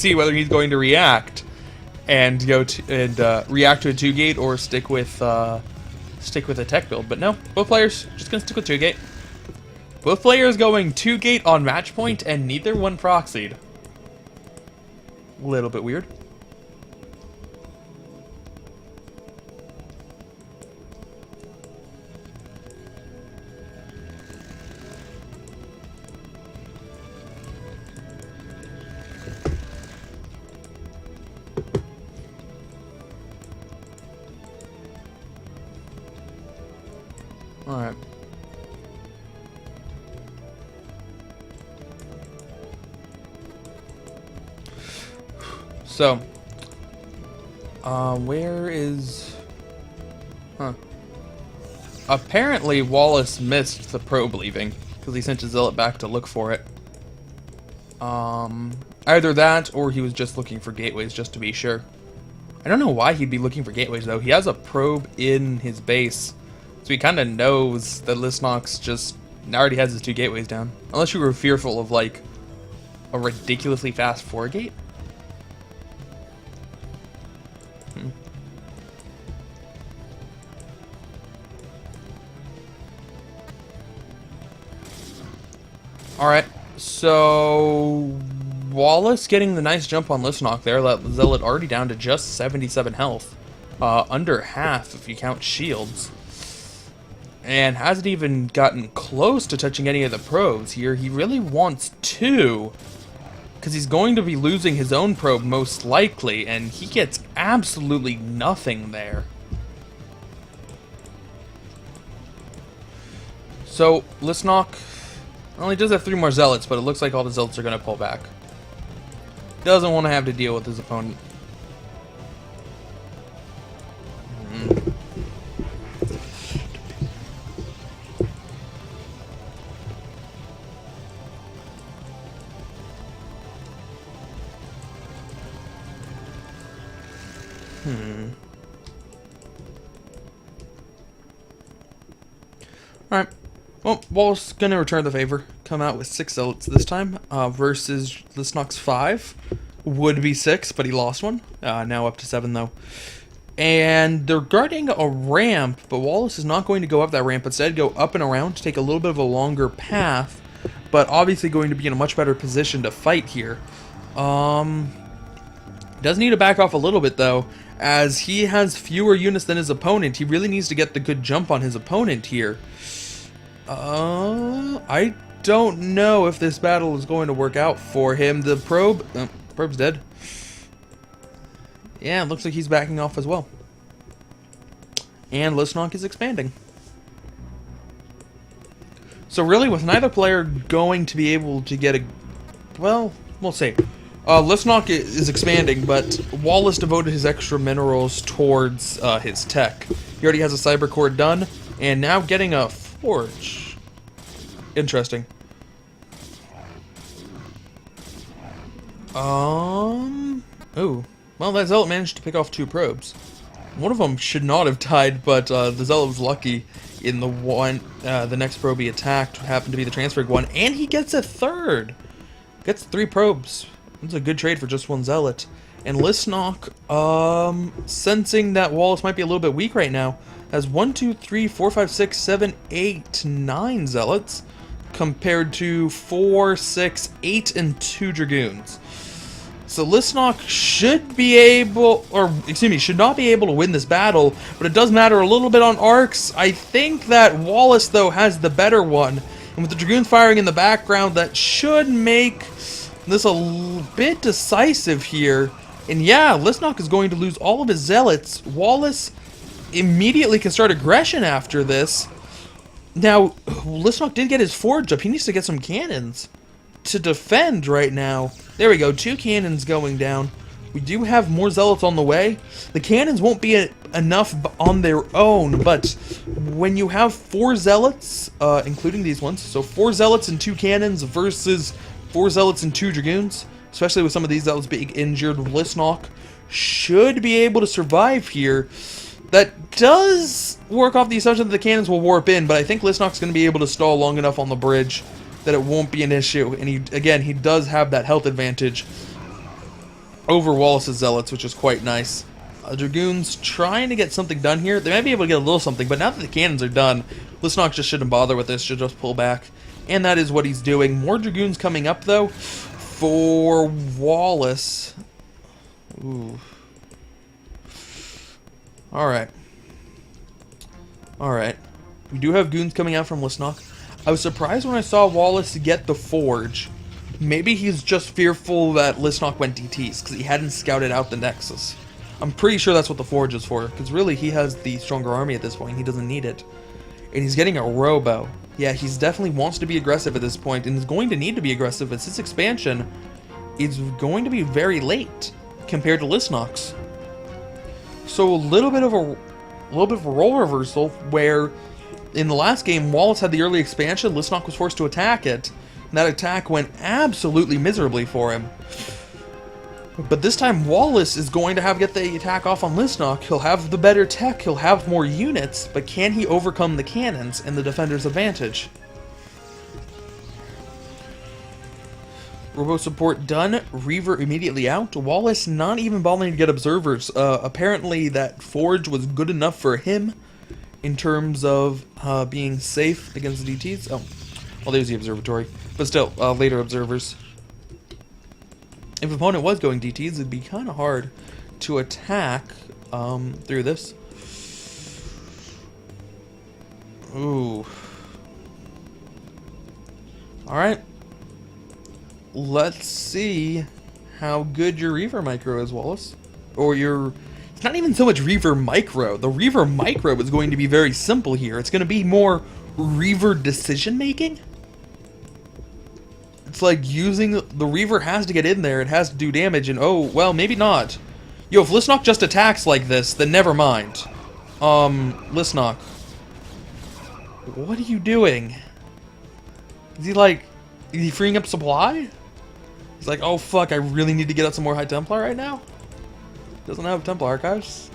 see whether he's going to react and react to a 2-gate or stick with a tech build. But no, both players just gonna stick with 2-gate. Both players going 2-gate on match point, and neither one proxied. A little bit weird. Alright. So, where is... Huh. Apparently, Wallace missed the probe leaving, because he sent his zealot back to look for it. Either that, or he was just looking for gateways, just to be sure. I don't know why he'd be looking for gateways, though. He has a probe in his base, so he kind of knows that Lisyonok's just already has his 2 gateways down. Unless you were fearful of, like, a ridiculously fast 4-gate. Alright, so Wallace getting the nice jump on Lisyonok there. That zealot already down to just 77 health. Under half if you count shields. And hasn't even gotten close to touching any of the probes here. He really wants 2, because he's going to be losing his own probe most likely, and he gets absolutely nothing there. So, Lisyonok only does have 3 more zealots, but it looks like all the zealots are going to pull back. Doesn't want to have to deal with his opponent. Alright. Well, Wallace gonna return the favor. Come out with 6 zealots this time, versus Lisyonok's 5. Would be 6, but he lost one. Now up to 7, though. And they're guarding a ramp, but Wallace is not going to go up that ramp. Instead, go up and around to take a little bit of a longer path, but obviously going to be in a much better position to fight here. Does need to back off a little bit, though, as he has fewer units than his opponent. He really needs to get the good jump on his opponent here. I don't know if this battle is going to work out for him. The probe's dead. Yeah, it looks like he's backing off as well. And Lisyonok is expanding. So really, with neither player going to be able to get a... Well, we'll see. Lisyonok is expanding, but Wallace devoted his extra minerals towards his tech. He already has a cyber core done, and now getting a forge. Interesting. Ooh. Well, that zealot managed to pick off 2 probes. One of them should not have died, but the zealot was lucky in the one. The next probe he attacked happened to be the transferred one, and he gets a 3rd. Gets 3 probes. That's a good trade for just 1 zealot. And Lisyonok, sensing that Wallace might be a little bit weak right now, has 1, 2, 3, 4, 5, 6, 7, 8, 9 zealots, compared to 4, 6, 8, and 2 dragoons. So Lisyonok should be able, or excuse me, should not be able to win this battle, but it does matter a little bit on arcs. I think that Wallace, though, has the better one, and with the dragoons firing in the background, that should make this a bit decisive here. And yeah, Lisyonok is going to lose all of his zealots. Wallace immediately can start aggression after this. Now, Lisyonok did get his forge up. He needs to get some cannons to defend right now. There we go, 2 cannons going down. We do have more zealots on the way. The cannons won't be enough on their own, but when you have 4 zealots, including these ones, so 4 zealots and 2 cannons versus 4 zealots and 2 dragoons, especially with some of these zealots being injured, Lisyonok should be able to survive here. That does work off the assumption that the cannons will warp in, but I think Lisyonok's going to be able to stall long enough on the bridge that it won't be an issue. And he does have that health advantage. over Wallace's Zealots, which is quite nice. Dragoons trying to get something done here. They might be able to get a little something, but now that the cannons are done, Lisyonok just shouldn't bother with this, should just pull back. And that is what he's doing. More Dragoons coming up, though, for Wallace. Ooh. Alright. Alright. We do have goons coming out from Lisyonok. I was surprised when I saw Wallace get the Forge. Maybe he's just fearful that Lisyonok went DTs, because he hadn't scouted out the Nexus. I'm pretty sure that's what the Forge is for, because really he has the stronger army at this point. He doesn't need it. And he's getting a Robo. Yeah, he's definitely wants to be aggressive at this point, and is going to need to be aggressive, as this expansion is going to be very late compared to Lisyonok's. So a little bit of a role reversal, where in the last game Wallace had the early expansion, Lisyonok was forced to attack it, and that attack went absolutely miserably for him. But this time Wallace is going to get the attack off on Lisyonok. He'll have the better tech, he'll have more units, but can he overcome the cannons and the defender's advantage? Robo support done, Reaver immediately out. Wallace not even bothering to get observers. Apparently that Forge was good enough for him in terms of being safe against the DTs. Oh, well, there's the observatory. But still, later observers. If an opponent was going DTs, it'd be kind of hard to attack through this. Ooh. Alright. Let's see how good your Reaver Micro is, Wallace. Or your... It's not even so much Reaver Micro. The Reaver Micro is going to be very simple here. It's going to be more Reaver decision-making. It's like using... The Reaver has to get in there. It has to do damage. And, oh, well, maybe not. Yo, if Lisyonok just attacks like this, then never mind. Lisyonok. What are you doing? Is he, like... Is he freeing up supply? He's like, oh, fuck, I really need to get out some more High Templar right now? Doesn't have Templar Archives.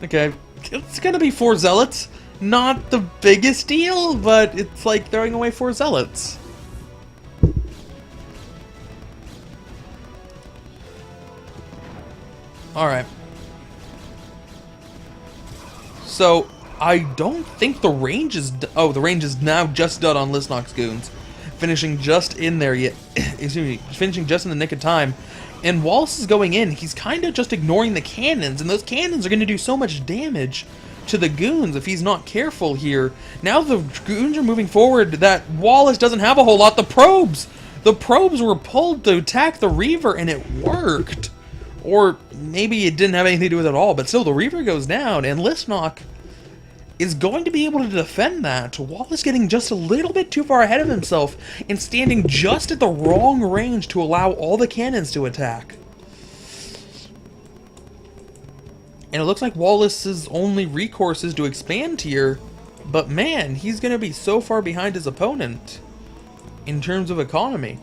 Okay. It's gonna be 4 Zealots. Not the biggest deal, but it's like throwing away 4 Zealots. Alright. So, I don't think the range is... Oh, the range is now just done on Lisyonok's goons. Finishing just in there yet. Excuse me. Finishing just in the nick of time. And Wallace is going in. He's kind of just ignoring the cannons. And those cannons are going to do so much damage to the goons if he's not careful here. Now the goons are moving forward that Wallace doesn't have a whole lot. The probes! The probes were pulled to attack the Reaver and it worked. Or maybe it didn't have anything to do with it at all. But still, the Reaver goes down and Lisyonok is going to be able to defend that. Wallace getting just a little bit too far ahead of himself and standing just at the wrong range to allow all the cannons to attack. And it looks like Wallace's only recourse is to expand here, but man, he's going to be so far behind his opponent in terms of economy.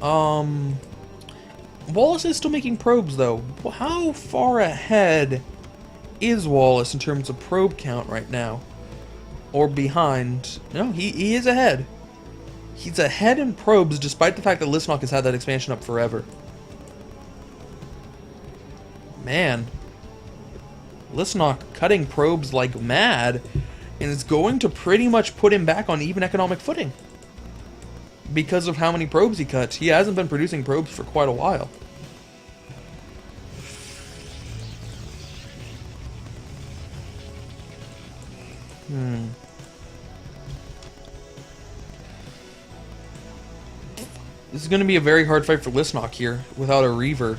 Wallace is still making probes though. How far ahead is Wallace in terms of probe count right now? Or behind? No, he is ahead. He's ahead in probes despite the fact that Lisyonok has had that expansion up forever. Man. Lisyonok cutting probes like mad, and it's going to pretty much put him back on even economic footing. Because of how many probes he cut. He hasn't been producing probes for quite a while. This is going to be a very hard fight for Lisyonok here without a Reaver.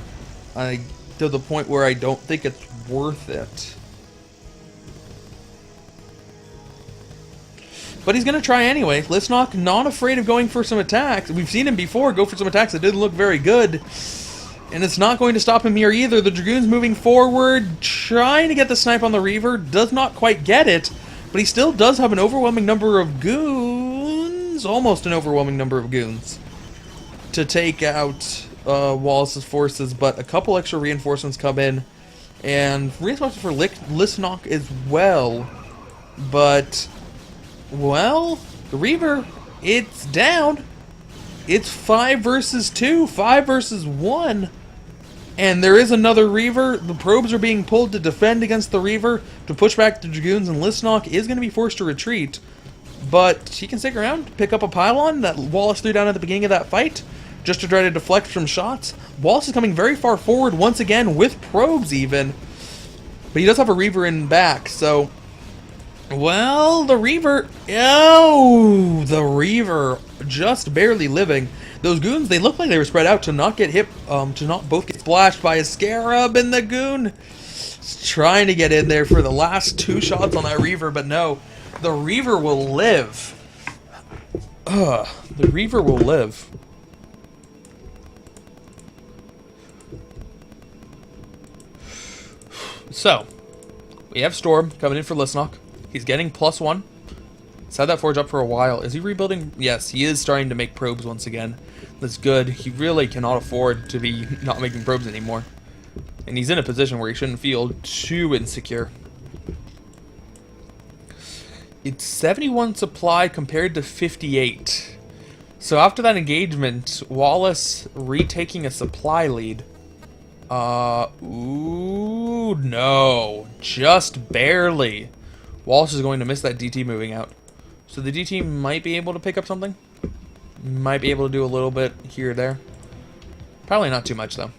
To the point where I don't think it's worth it. But he's going to try anyway. Lisyonok not afraid of going for some attacks. We've seen him before go for some attacks that didn't look very good. And it's not going to stop him here either. The Dragoon's moving forward, trying to get the snipe on the Reaver. Does not quite get it. But he still does have an overwhelming number of goons. Almost an overwhelming number of goons to take out Wallace's forces. But a couple extra reinforcements come in. And reinforcements for Lisyonok as well. But, well, the Reaver, it's down. It's 5 versus 2, 5 versus 1. And there is another Reaver. The probes are being pulled to defend against the Reaver, to push back the Dragoons, and Lisyonok is going to be forced to retreat. But he can stick around, pick up a pylon that Wallace threw down at the beginning of that fight, just to try to deflect from shots. Wallace is coming very far forward once again, with probes even. But he does have a Reaver in back, so... Well, the Reaver... Oh, the Reaver just barely living. Those goons, they look like they were spread out to not get hit, to not both get splashed by a Scarab, and the goon is trying to get in there for the last 2 shots on that Reaver, but no. The Reaver will live. The Reaver will live. So, we have Storm coming in for Lisyonok. He's getting +1. He's had that forge up for a while. Is he rebuilding? Yes, he is starting to make probes once again. That's good. He really cannot afford to be not making probes anymore. And he's in a position where he shouldn't feel too insecure. It's 71 supply compared to 58. So after that engagement, Wallace retaking a supply lead. Ooh, no. Just barely. Wallace is going to miss that DT moving out. So the DT might be able to pick up something. Might be able to do a little bit here or there. Probably not too much, though.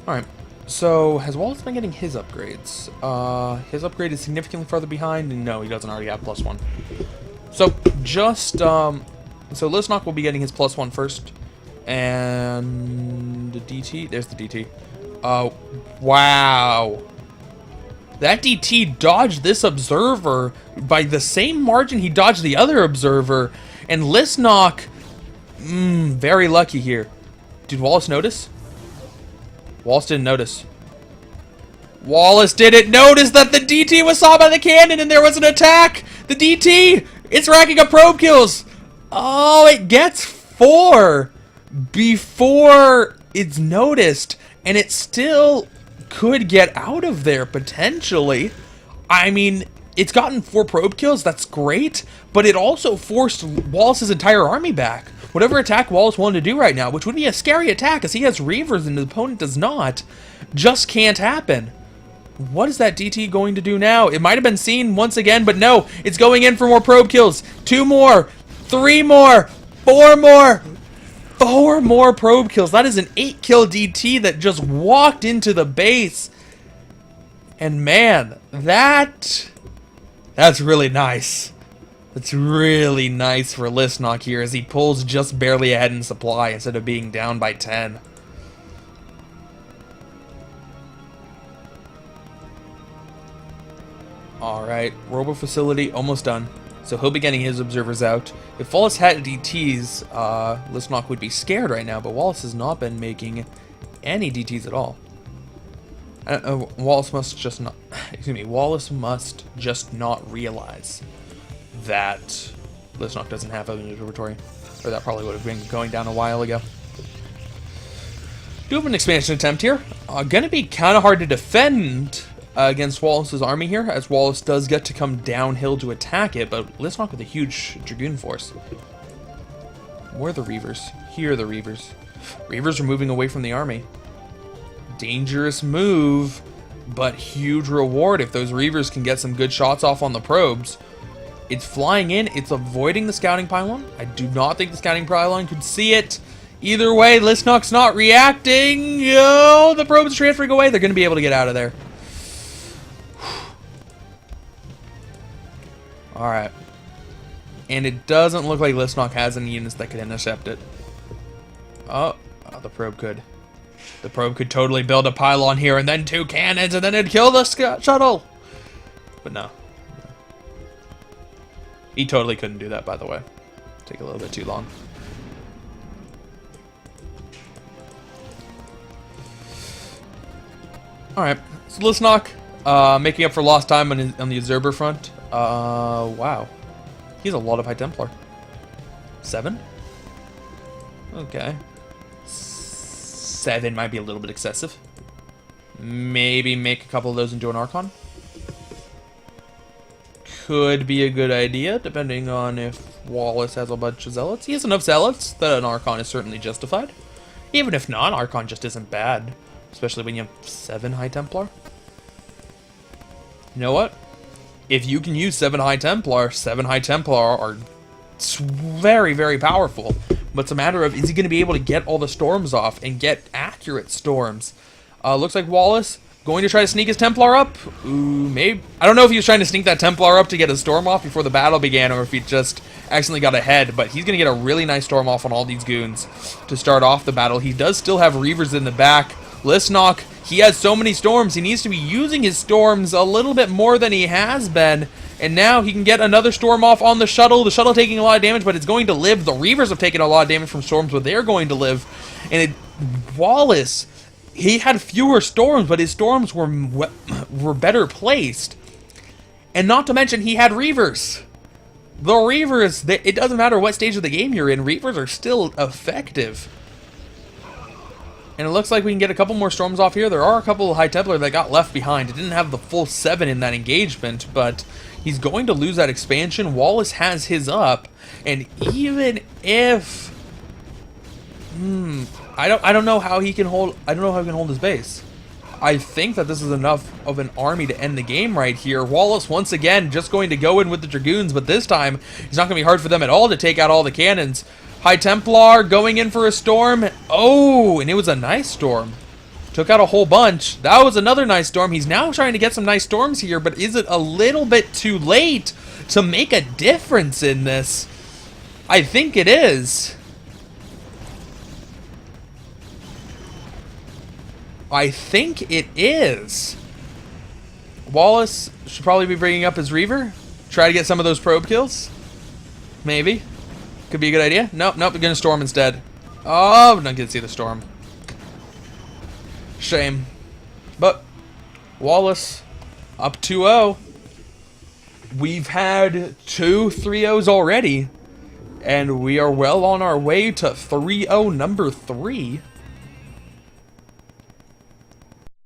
Alright. So, has Wallace been getting his upgrades? His upgrade is significantly farther behind. And no, he doesn't already have +1. So, just, so Lisyonok will be getting his +1 first. And the DT, there's the DT. Wow. That DT dodged this observer by the same margin he dodged the other observer. And Lisyonok, very lucky here. Did Wallace notice? Wallace didn't notice. Wallace didn't notice that the DT was saw by the cannon and there was an attack. The DT, it's racking up probe kills. Oh, it gets 4 before it's noticed, and it still could get out of there potentially. I mean, it's gotten 4 probe kills, that's great, but it also forced Wallace's entire army back. Whatever attack Wallace wanted to do right now, which would be a scary attack as he has Reavers and his opponent does not, just can't happen. What is that DT going to do now? It might have been seen once again, but no, it's going in for more probe kills. 2 more, 3 more, 4 more. 4 more probe kills. That is an 8-kill DT that just walked into the base. And man, that's really nice. That's really nice for Lisyonok here as he pulls just barely ahead in supply instead of being down by 10. Alright, Robo Facility almost done. So he'll be getting his observers out. If Wallace had DTs, Lisyonok would be scared right now, but Wallace has not been making any DTs at all. Wallace must just not, Wallace must just not realize that Lisyonok doesn't have an observatory, or that probably would have been going down a while ago. Do have an expansion attempt here. Gonna be kind of hard to defend against Wallace's army here, as Wallace does get to come downhill to attack it, but Lisyonok with a huge Dragoon force. Where are the Reavers? Here are the Reavers. Reavers are moving away from the army. Dangerous move, but huge reward if those Reavers can get some good shots off on the probes. It's flying in, it's avoiding the scouting pylon. I do not think the scouting pylon could see it. Either way, Lisyonok's not reacting. Yo, the probes transferring away. They're going to be able to get out of there. Alright. And it doesn't look like Lisyonok has any units that could intercept it. Oh, the probe could. The probe could totally build a pylon here and then 2 cannons and then it'd kill the shuttle. But no. He totally couldn't do that, by the way. Take a little bit too long. Alright, so Lisyonok making up for lost time on the observer front. Wow. He has a lot of High Templar. 7? Okay. 7 might be a little bit excessive. Maybe make a couple of those into an Archon. could be a good idea, depending on if Wallace has a bunch of zealots. He has enough zealots that an Archon is certainly justified. Even if not, Archon just isn't bad, especially when you have 7 High Templar. You know what? If you can use 7 High Templar are very, very powerful. But it's a matter of, is he going to be able to get all the storms off and get accurate storms? Looks like Wallace going to try to sneak his Templar up. Ooh, maybe. I don't know if he was trying to sneak that Templar up to get a storm off before the battle began, or if he just accidentally got ahead. But he's going to get a really nice storm off on all these goons to start off the battle. He does still have Reavers in the back. Lisyonok, he has so many storms. He needs to be using his storms a little bit more than he has been. And now he can get another storm off on the shuttle. The shuttle taking a lot of damage, but it's going to live. The Reavers have taken a lot of damage from storms, but they're going to live. And Wallace, he had fewer storms, but his storms were better placed. And not to mention, he had Reavers. The Reavers, it doesn't matter what stage of the game you're in, Reavers are still effective. And it looks like we can get a couple more storms off here. There are a couple of High Templar that got left behind. It didn't have the full 7 in that engagement, but he's going to lose that expansion. Wallace has his up, and even if I don't know how he can hold. I don't know how he can hold his base. I think that this is enough of an army to end the game right here. Wallace once again just going to go in with the Dragoons, but this time it's not going to be hard for them at all to take out all the cannons. High Templar going in for a storm. Oh, and it was a nice storm. Took out a whole bunch. That was another nice storm. He's now trying to get some nice storms here, but is it a little bit too late to make a difference in this? I think it is. I think it is. Wallace should probably be bringing up his Reaver. Try to get some of those probe kills. Maybe. Could be a good idea. Nope, we're gonna storm instead. Oh, we're not gonna see the storm. Shame. But Wallace up 2-0. We've had 2 3-0s already, and we are well on our way to 3-0 number 3.